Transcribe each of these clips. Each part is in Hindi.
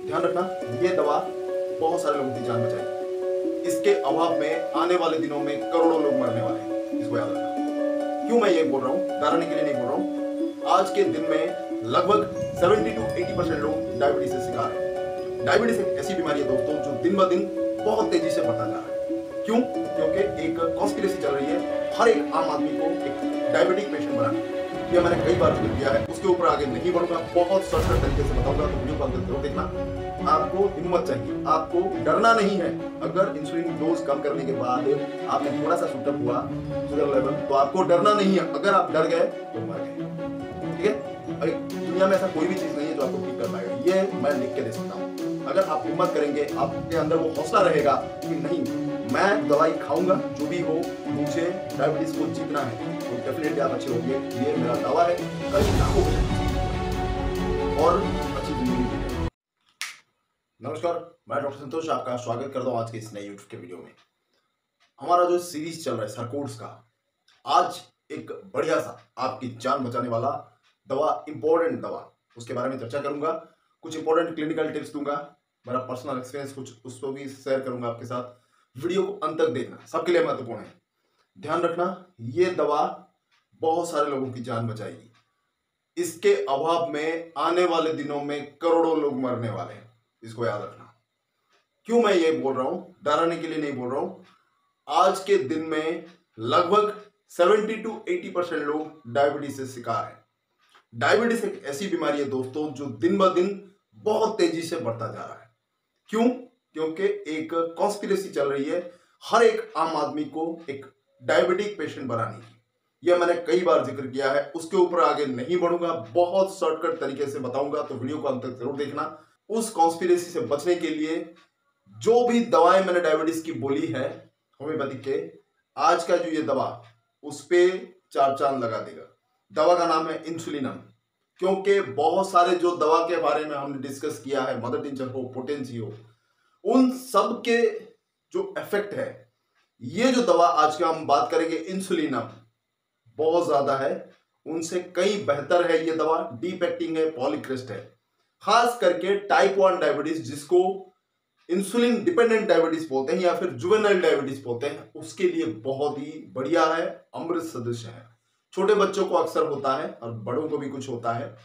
ध्यान रखना, ये दवा बहुत सारे लोगों की जान बचाएगी। इसके अभाव में आने वाले दिनों में करोड़ों लोग मरने वाले हैं, इसको याद रखना। क्यों मैं ये बोल रहा हूँ, डराने के लिए नहीं बोल रहा हूँ। आज के दिन में लगभग 70 to 80% लोग डायबिटीज से शिकार हैं। डायबिटीज एक ऐसी बीमारी है दोस्तों जो दिन ब दिन बहुत तेजी से बढ़ता जा रहा है। क्यों? क्योंकि एक कॉन्स्पिरेसी चल रही है हर एक आम आदमी को एक डायबिटिक पेशेंट बनाने। ये मैंने कई बार जिक्र किया है, उसके ऊपर आगे नहीं बढ़ूंगा, बहुत शॉर्टकट तरीके से बताऊंगा, तो वीडियो को अंत तक जरूर देखना। आपको हिम्मत चाहिए, आपको डरना नहीं है। अगर इंसुलिन डोज कम करने के बाद आपने थोड़ा सा शूटअप हुआ शुगर लेवल, तो आपको डरना नहीं है। अगर आप डर गए तो मर गए, ठीक है। दुनिया में ऐसा कोई भी चीज नहीं है जो आपको ठीक कर पाएगा, ये मैं लिख के दे सकता हूँ। अगर आप हिम्मत करेंगे, आपके अंदर वो हौसला रहेगा कि नहीं, मैं दवाई खाऊंगा, जो भी हो, मुझे डायबिटीज को जीतना है, तो डेफिनेटली आप अच्छे होंगे। ये मेरा दावा है, कई लाखों और अच्छी जिंदगी जीने। नमस्कार, मैं डॉक्टर संतोष आपका स्वागत करता हूँ आज के इस नए यूट्यूब के वीडियो में। हमारा जो सीरीज चल रहा है सरकोर्स का, आज एक बढ़िया सा आपकी जान बचाने वाला दवा, इंपॉर्टेंट दवा, उसके बारे में चर्चा करूंगा। कुछ इंपॉर्टेंट क्लिनिकल टिप्स दूंगा, मेरा पर्सनल एक्सपीरियंस कुछ उसको भी शेयर करूंगा आपके साथ। वीडियो को अंत तक देखना, सबके लिए महत्वपूर्ण है। ध्यान रखना, ये दवा बहुत सारे लोगों की जान बचाएगी। इसके अभाव में आने वाले दिनों में करोड़ों लोग मरने वाले हैं, इसको याद रखना। क्यों मैं ये बोल रहा हूं, डराने के लिए नहीं बोल रहा हूं। आज के दिन में लगभग 70 to 80% लोग डायबिटीज से शिकार हैं। डायबिटीज एक ऐसी बीमारी है दोस्तों जो दिन ब दिन बहुत तेजी से बढ़ता जा रहा है। क्यों? क्योंकि एक कॉन्स्पिरेसी चल रही है हर एक आम आदमी को एक डायबिटिक पेशेंट बनाने की। यह मैंने कई बार जिक्र किया है, उसके ऊपर आगे नहीं बढ़ूंगा, बहुत शॉर्टकट तरीके से बताऊंगा, तो वीडियो को अंत तक जरूर देखना। उस कॉन्स्पिरेसी से बचने के लिए जो भी दवाएं मैंने डायबिटीज की बोली है होम्योपैथिक के, आज का जो ये दवा उस पे चार चांद लगा देगा। दवा का नाम है इंसुलिनम। क्योंकि बहुत सारे जो दवा के बारे में हमने डिस्कस किया है, मदर टिंचर हो, पोटेंसी हो, उन सब के जो इफेक्ट है, ये जो दवा आज का हम बात करेंगे इंसुलिनम, बहुत ज्यादा है, उनसे कई बेहतर है। ये दवा डीप एक्टिंग है, पॉलीक्रिस्ट है। खास करके टाइप 1 डायबिटीज, जिसको इंसुलिन डिपेंडेंट डायबिटीज बोलते हैं या फिर जुवेनाइल डायबिटीज बोलते हैं, उसके लिए बहुत ही बढ़िया है, अमृत सदृश है। छोटे बच्चों को अक्सर होता है और बड़ों को भी कुछ होता है,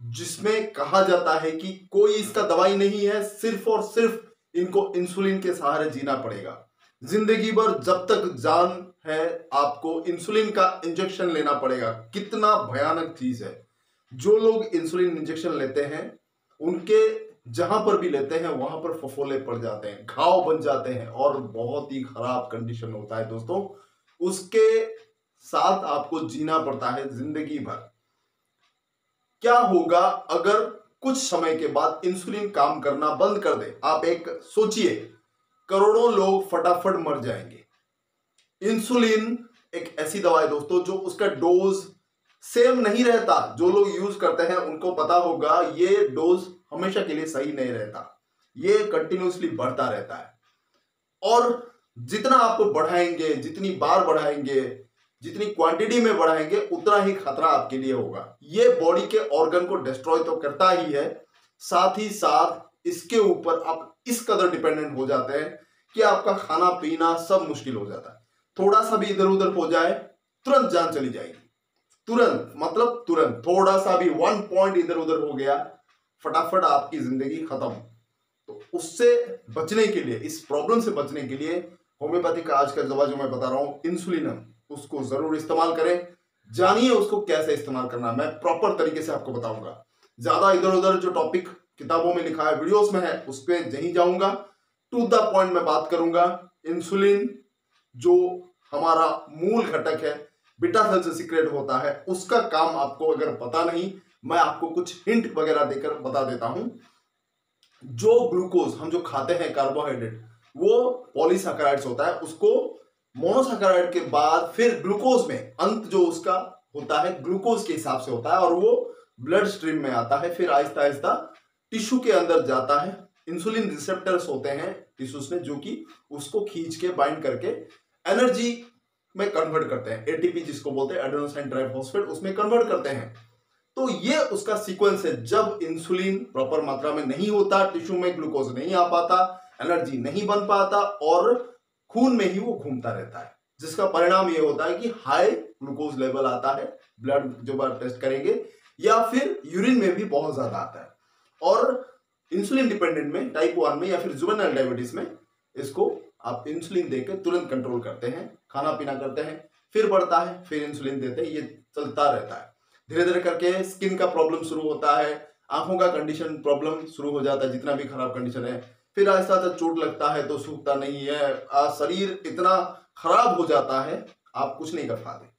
जिसमें कहा जाता है कि कोई इसका दवाई नहीं है, सिर्फ और सिर्फ इनको इंसुलिन के सहारे जीना पड़ेगा जिंदगी भर। जब तक जान है आपको इंसुलिन का इंजेक्शन लेना पड़ेगा। कितना भयानक चीज है। जो लोग इंसुलिन इंजेक्शन लेते हैं, उनके जहां पर भी लेते हैं वहां पर फफोले पड़ जाते हैं, घाव बन जाते हैं और बहुत ही खराब कंडीशन होता है दोस्तों। उसके साथ आपको जीना पड़ता है जिंदगी भर। क्या होगा अगर कुछ समय के बाद इंसुलिन काम करना बंद कर दे? आप एक सोचिए, करोड़ों लोग फटाफट मर जाएंगे। इंसुलिन एक ऐसी दवा है दोस्तों जो उसका डोज सेम नहीं रहता। जो लोग यूज करते हैं उनको पता होगा, ये डोज हमेशा के लिए सही नहीं रहता, ये कंटिन्यूसली बढ़ता रहता है। और जितना आप बढ़ाएंगे, जितनी बार बढ़ाएंगे, जितनी क्वांटिटी में बढ़ाएंगे, उतना ही खतरा आपके लिए होगा। ये बॉडी के ऑर्गन को डिस्ट्रॉय तो करता ही है, साथ ही साथ इसके ऊपर आप इस कदर डिपेंडेंट हो जाते हैं कि आपका खाना पीना सब मुश्किल हो जाता है। थोड़ा सा भी इधर उधर हो जाए, तुरंत जान चली जाएगी। तुरंत मतलब तुरंत, थोड़ा सा भी 1 पॉइंट इधर उधर हो गया, फटाफट आपकी जिंदगी खत्म। तो उससे बचने के लिए, इस प्रॉब्लम से बचने के लिए, होम्योपैथिक का आज का दवा जो मैं बता रहा हूं इंसुलिनम, उसको जरूर इस्तेमाल करें। जानिए उसको कैसे इस्तेमाल करना, मैं प्रॉपर तरीके से आपको बताऊंगा। ज्यादा इधर उधर जो टॉपिक किताबों में लिखा है, वीडियोस में है, उस पर नहीं जाऊंगा, टू द पॉइंट में बात करूंगा। इंसुलिन जो हमारा मूल घटक है, बीटा सेल से सीक्रेट होता है, उसका काम आपको अगर पता नहीं, मैं आपको कुछ हिंट वगैरह देकर बता देता हूं। जो ग्लूकोज हम जो खाते हैं, कार्बोहाइड्रेट, वो पॉलीसैकेराइड्स होता है, उसको मोनोसैकेराइड के बाद फिर ग्लूकोज में अंत जो उसका होता है ग्लूकोज के हिसाब से होता है, और वो ब्लड स्ट्रीम में आता है, फिर आहिस्ता आहिस्ता टिश्यू के अंदर जाता है। इंसुलिन रिसेप्टर्स होते हैं टिश्यूज में, जो कि उसको खींच के बाइंड करके एनर्जी में कन्वर्ट करते हैं, एटीपी जिसको बोलते हैं, एडेनोसिन ट्राइफॉस्फेट, उसमें कन्वर्ट करते हैं। तो ये उसका सीक्वेंस है। जब इंसुलिन प्रॉपर मात्रा में नहीं होता, टिश्यू में ग्लूकोज नहीं आ पाता, एनर्जी नहीं बन पाता और खून में ही वो घूमता रहता है, जिसका परिणाम ये होता है कि हाई ग्लूकोज लेवल आता है, ब्लड जो बार टेस्ट करेंगे, या फिर यूरिन में भी बहुत ज्यादा आता है। और इंसुलिन डिपेंडेंट में, टाइप 1 में या फिर जुवेनाइल डायबिटीज में इसको आप इंसुलिन देकर तुरंत कंट्रोल करते हैं, खाना पीना करते हैं, फिर बढ़ता है, फिर इंसुलिन देते हैं, ये चलता रहता है। धीरे धीरे करके स्किन का प्रॉब्लम शुरू होता है, आंखों का कंडीशन प्रॉब्लम शुरू हो जाता है, जितना भी खराब कंडीशन है, फिर ऐसा तो चोट लगता है तो सूखता नहीं है, शरीर इतना खराब हो जाता है आप कुछ नहीं कर पाते।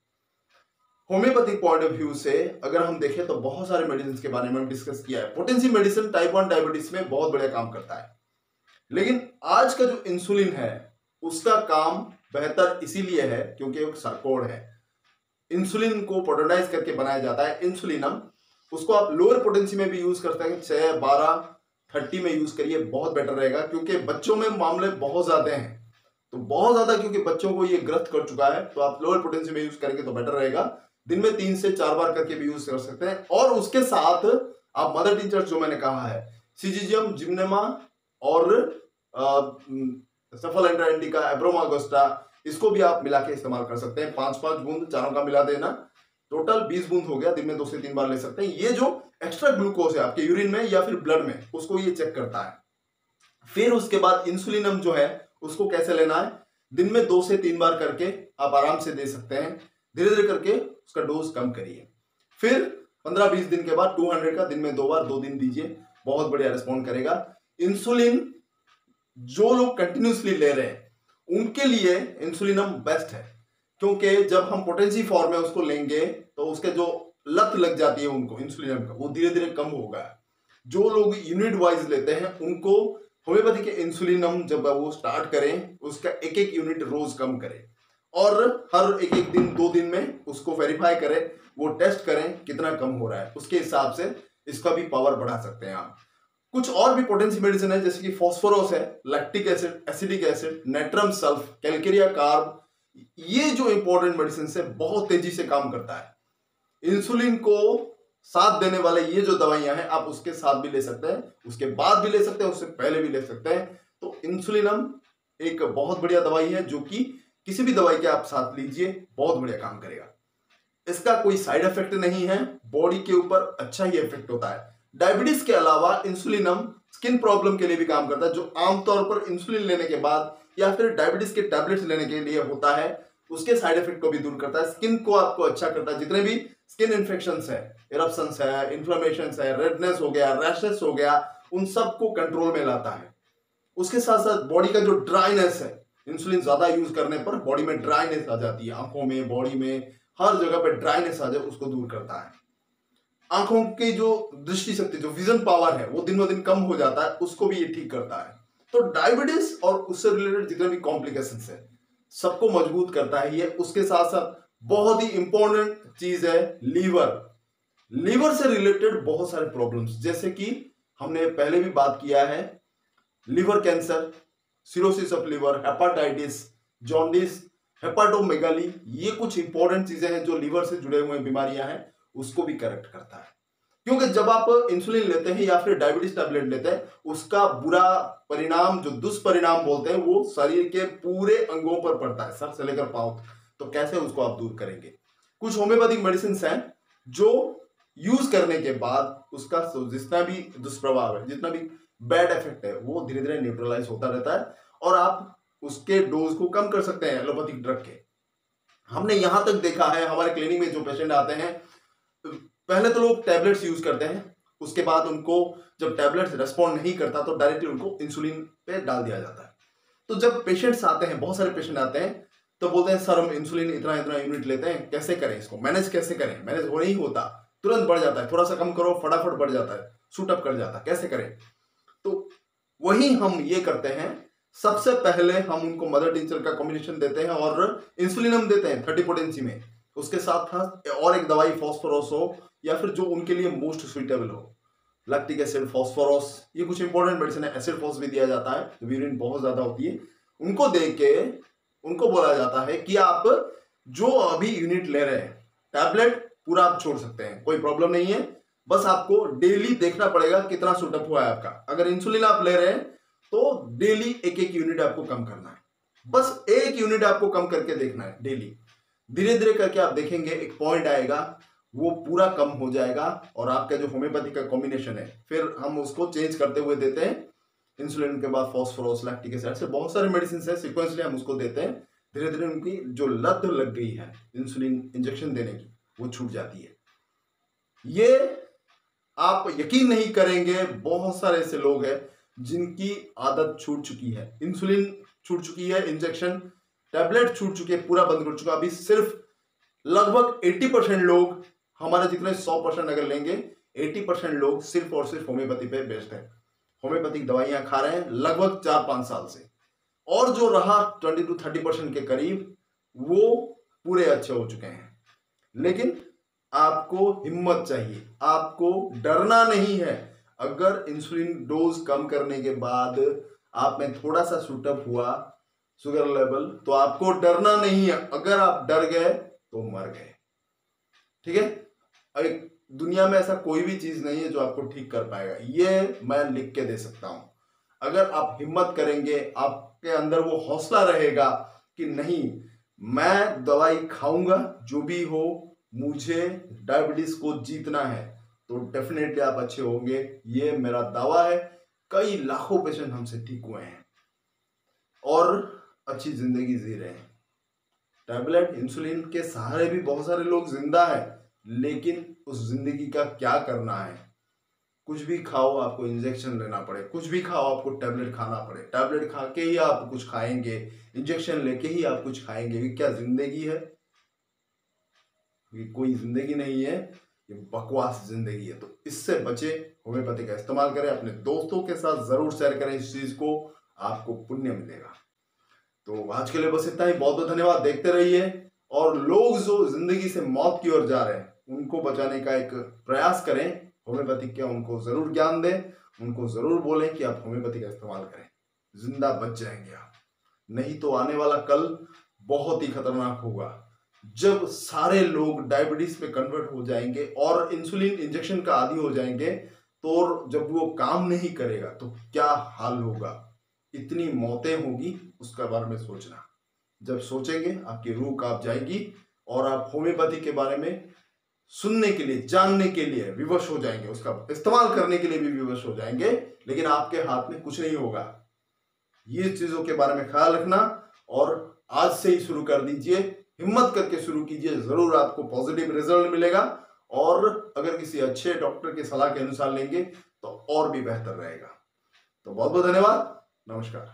होम्योपैथिक पॉइंट ऑफ व्यू से अगर हम देखें तो बहुत सारे मेडिसिन के बारे में हम डिस्कस किया है। पोटेंसी मेडिसिन टाइप 1 डायबिटीज में बहुत बढ़िया काम करता है, लेकिन आज का जो इंसुलिन है उसका काम बेहतर इसीलिए है क्योंकि एक सर्कोड है। इंसुलिन को प्रोटोनाइज करके बनाया जाता है इंसुलिनम, उसको आप लोअर पोटेंसी में भी यूज कर सकते हैं, 6, 12, 30 में यूज करिए, बहुत बेटर रहेगा। क्योंकि बच्चों में मामले बहुत ज्यादा हैं, तो बहुत ज्यादा क्योंकि बच्चों को ये ग्रस्त कर चुका है, तो आप लोअर पोटेंसी में यूज करेंगे तो बेटर रहेगा। दिन में 3 से 4 बार करके भी यूज कर सकते हैं। और उसके साथ आप मदर टीचर जो मैंने कहा है, सिजिजियम, जिम्नेमा और सफल एंड्रा इंडिका, एब्रोमागोस्टा, इसको भी आप मिला के इस्तेमाल कर सकते हैं। 5-5 बूंद चारों का मिला देना, टोटल 20 बूंद हो गया, दिन में 2 से 3 बार ले सकते हैं। ये जो एक्स्ट्रा ग्लूकोज है आपके यूरिन में या फिर ब्लड में, उसको ये चेक करता है। फिर उसके बाद इंसुलिनम जो है उसको कैसे लेना है, दिन में 2 से 3 बार करके आप आराम से दे सकते हैं। धीरे धीरे करके उसका डोज कम करिए। फिर 15-20 दिन के बाद 200 का दिन में 2 बार 2 दिन दीजिए, बहुत बढ़िया रिस्पॉन्ड करेगा। इंसुलिन जो लोग कंटिन्यूसली ले रहे हैं उनके लिए इंसुलिनम बेस्ट है, क्योंकि जब हम पोटेंसी फॉर्म में उसको लेंगे तो उसके जो लत लग जाती है उनको इंसुलिनम का, वो धीरे धीरे कम होगा। जो लोग यूनिट वाइज लेते हैं उनको होम्योपैथी के इंसुलिनम जब वो स्टार्ट करें, उसका एक एक यूनिट रोज कम करें और हर एक एक दिन 2 दिन में उसको वेरीफाई करें, वो टेस्ट करें कितना कम हो रहा है, उसके हिसाब से इसका भी पावर बढ़ा सकते हैं आप। कुछ और भी पोटेंसी मेडिसिन है जैसे कि फॉस्फोरस है, lactic acid, acidic acid, natrum sulph, Calcarea carb, ये जो इंपॉर्टेंट मेडिसिन है बहुत तेजी से काम करता है। इंसुलिन को साथ देने वाले ये जो दवाइयां हैं आप उसके साथ भी ले सकते हैं, उसके बाद भी ले सकते हैं, उससे पहले भी ले सकते हैं। तो इंसुलिनम एक बहुत बढ़िया दवाई है जो कि किसी भी दवाई के आप साथ लीजिए, बहुत बढ़िया काम करेगा। इसका कोई साइड इफेक्ट नहीं है, बॉडी के ऊपर अच्छा ही इफेक्ट होता है। डायबिटीज के अलावा इंसुलिनम स्किन प्रॉब्लम के लिए भी काम करता है, जो आमतौर पर इंसुलिन लेने के बाद या फिर डायबिटीज के टैबलेट्स लेने के लिए होता है, उसके साइड इफेक्ट को भी दूर करता है, स्किन को आपको अच्छा करता है। जितने भी स्किन इन्फेक्शंस है, इरप्शंस है, इन्फ्लेमेशंस है, रेडनेस हो गया, रैशेस हो गया, उन सबको कंट्रोल में लाता है। उसके साथ साथ बॉडी का जो ड्राइनेस है, इंसुलिन ज्यादा यूज करने पर बॉडी में ड्राइनेस आ जाती है, आंखों में, बॉडी में, हर जगह पे ड्राइनेस आ जाए उसको दूर करता है। आंखों की जो दृष्टि शक्ति, जो विजन पावर है, वो दिन ब दिन कम हो जाता है, उसको भी ये ठीक करता है। तो डायबिटीज और उससे रिलेटेड जितने भी कॉम्प्लिकेशंस है सबको मजबूत करता है ये। उसके साथ साथ बहुत ही इंपॉर्टेंट चीज है लीवर। लीवर से रिलेटेड बहुत सारे प्रॉब्लम्स, जैसे कि हमने पहले भी बात किया है, liver cancer, cirrhosis of liver, hepatitis, jaundice, hepatomegaly, ये कुछ इंपॉर्टेंट चीजें हैं जो लीवर से जुड़े हुए बीमारियां हैं, उसको भी करेक्ट करता है। क्योंकि जब आप इंसुलिन लेते हैं या फिर डायबिटीज टैबलेट लेते हैं, उसका बुरा परिणाम, जो दुष्परिणाम बोलते हैं, वो शरीर के पूरे अंगों पर पड़ता है, सर से लेकर पांव तक। तो कैसे उसको आप दूर करेंगे? कुछ होम्योपैथिक मेडिसिन हैं जो यूज करने के बाद उसका जितना भी दुष्प्रभाव है, जितना भी बैड इफेक्ट है, वो धीरे धीरे न्यूट्रलाइज होता रहता है और आप उसके डोज को कम कर सकते हैं एलोपैथिक ड्रग के। हमने यहां तक देखा है, हमारे क्लिनिक में जो पेशेंट आते हैं, पहले तो लोग टैबलेट्स यूज करते हैं, उसके बाद उनको जब टैबलेट्स रेस्पॉन्ड नहीं करता तो डायरेक्टली उनको इंसुलिन पे डाल दिया जाता है। तो जब पेशेंट्स आते हैं, बहुत सारे पेशेंट आते हैं, तो बोलते हैं सर हम इंसुलिन इतना इतना यूनिट लेते हैं, कैसे करें इसको, मैनेज कैसे करें? मैनेज हो नहीं होता, तुरंत बढ़ जाता है, थोड़ा सा कम करो फटाफट बढ़ जाता है, शूट अप कर जाता है, कैसे करें? तो वही हम ये करते हैं, सबसे पहले हम उनको मदर टिंचर का कॉम्बिनेशन देते हैं और इंसुलिन हम देते हैं 30 पोटेंसी में। उसके साथ और एक दवाई फॉस्फोरस हो या फिर जो उनके लिए मोस्ट सुइटेबल हो, लैक्टिक एसिड, फॉस्फोरस, ये कुछ इंपॉर्टेंट मेडिसिन है। एसिड फॉस भी दिया जाता है, यूरिन बहुत ज्यादा होती है, उनको दे के उनको बोला जाता है कि आप जो अभी यूनिट ले रहे हैं, टैबलेट पूरा आप छोड़ सकते हैं, कोई प्रॉब्लम नहीं है। बस आपको डेली देखना पड़ेगा कितना सूटअप हुआ है आपका। अगर इंसुलिन आप ले रहे हैं तो डेली एक एक यूनिट आपको कम करना है, बस एक यूनिट आपको कम करके देखना है डेली। धीरे धीरे करके आप देखेंगे एक पॉइंट आएगा, वो पूरा कम हो जाएगा और आपका जो होम्योपैथी का कॉम्बिनेशन है फिर हम उसको चेंज करते हुए देते हैं। इंसुलिन के बाद फॉस्फोरस, लैक्टिक एसिड, ऐसे बहुत सारे मेडिसिन है, सिक्वेंसली हम उसको देते हैं। धीरे धीरे उनकी जो लत लग गई है इंसुलिन इंजेक्शन देने की वो छूट जाती है। ये आप यकीन नहीं करेंगे, बहुत सारे ऐसे लोग हैं जिनकी आदत छूट चुकी है, इंसुलिन छूट चुकी है, इंजेक्शन टैबलेट छूट चुके, पूरा बंद कर चुका। अभी सिर्फ लगभग 80% लोग, हमारे जितने 100% अगर लेंगे 80% लोग सिर्फ और सिर्फ होम्योपैथी पे बेस्ड है, होम्योपैथिक दवाइयां खा रहे हैं लगभग 4-5 साल से। और जो रहा 20-30% के करीब वो पूरे अच्छे हो चुके हैं। लेकिन आपको हिम्मत चाहिए, आपको डरना नहीं है। अगर इंसुलिन डोज कम करने के बाद आप में थोड़ा सा सूटअप हुआ शुगर लेवल, तो आपको डरना नहीं है। अगर आप डर गए तो मर गए, ठीक है। एक दुनिया में ऐसा कोई भी चीज नहीं है जो आपको ठीक कर पाएगा, ये मैं लिख के दे सकता हूं। अगर आप हिम्मत करेंगे, आपके अंदर वो हौसला रहेगा कि नहीं मैं दवाई खाऊंगा, जो भी हो मुझे डायबिटीज को जीतना है, तो डेफिनेटली आप अच्छे होंगे। ये मेरा दावा है। कई लाखों पेशेंट हमसे ठीक हुए हैं और अच्छी जिंदगी जी रहे हैं। टैबलेट इंसुलिन के सहारे भी बहुत सारे लोग जिंदा है, लेकिन उस जिंदगी का क्या करना है। कुछ भी खाओ आपको इंजेक्शन लेना पड़े, कुछ भी खाओ आपको टैबलेट खाना पड़े, टैबलेट खा के ही आप कुछ खाएंगे, इंजेक्शन लेके ही आप कुछ खाएंगे। ये क्या जिंदगी है? ये कोई जिंदगी नहीं है, ये बकवास जिंदगी है। तो इससे बचे, होम्योपैथी का इस्तेमाल करें, अपने दोस्तों के साथ जरूर शेयर करें इस चीज को, आपको पुण्य मिलेगा। तो आज के लिए बस इतना ही। बहुत बहुत धन्यवाद। देखते रहिए। और लोग जो जिंदगी से मौत की ओर जा रहे हैं उनको बचाने का एक प्रयास करें, होम्योपैथी का उनको जरूर ज्ञान दें, उनको जरूर बोलें कि आप होम्योपैथी का इस्तेमाल करें, जिंदा बच जाएंगे आप। नहीं तो आने वाला कल बहुत ही खतरनाक होगा, जब सारे लोग डायबिटीज पे कन्वर्ट हो जाएंगे और इंसुलिन इंजेक्शन का आदी हो जाएंगे, तो जब वो काम नहीं करेगा तो क्या हाल होगा। इतनी मौतें होगी, उसका बारे में सोचना। जब सोचेंगे आपकी रूह कांप जाएगी और आप होम्योपैथी के बारे में सुनने के लिए, जानने के लिए विवश हो जाएंगे, उसका इस्तेमाल करने के लिए भी विवश हो जाएंगे, लेकिन आपके हाथ में कुछ नहीं होगा। ये चीजों के बारे में ख्याल रखना और आज से ही शुरू कर दीजिए, हिम्मत करके शुरू कीजिए, जरूर आपको पॉजिटिव रिजल्ट मिलेगा। और अगर किसी अच्छे डॉक्टर की सलाह के अनुसार लेंगे तो और भी बेहतर रहेगा। तो बहुत बहुत धन्यवाद। नमस्कार।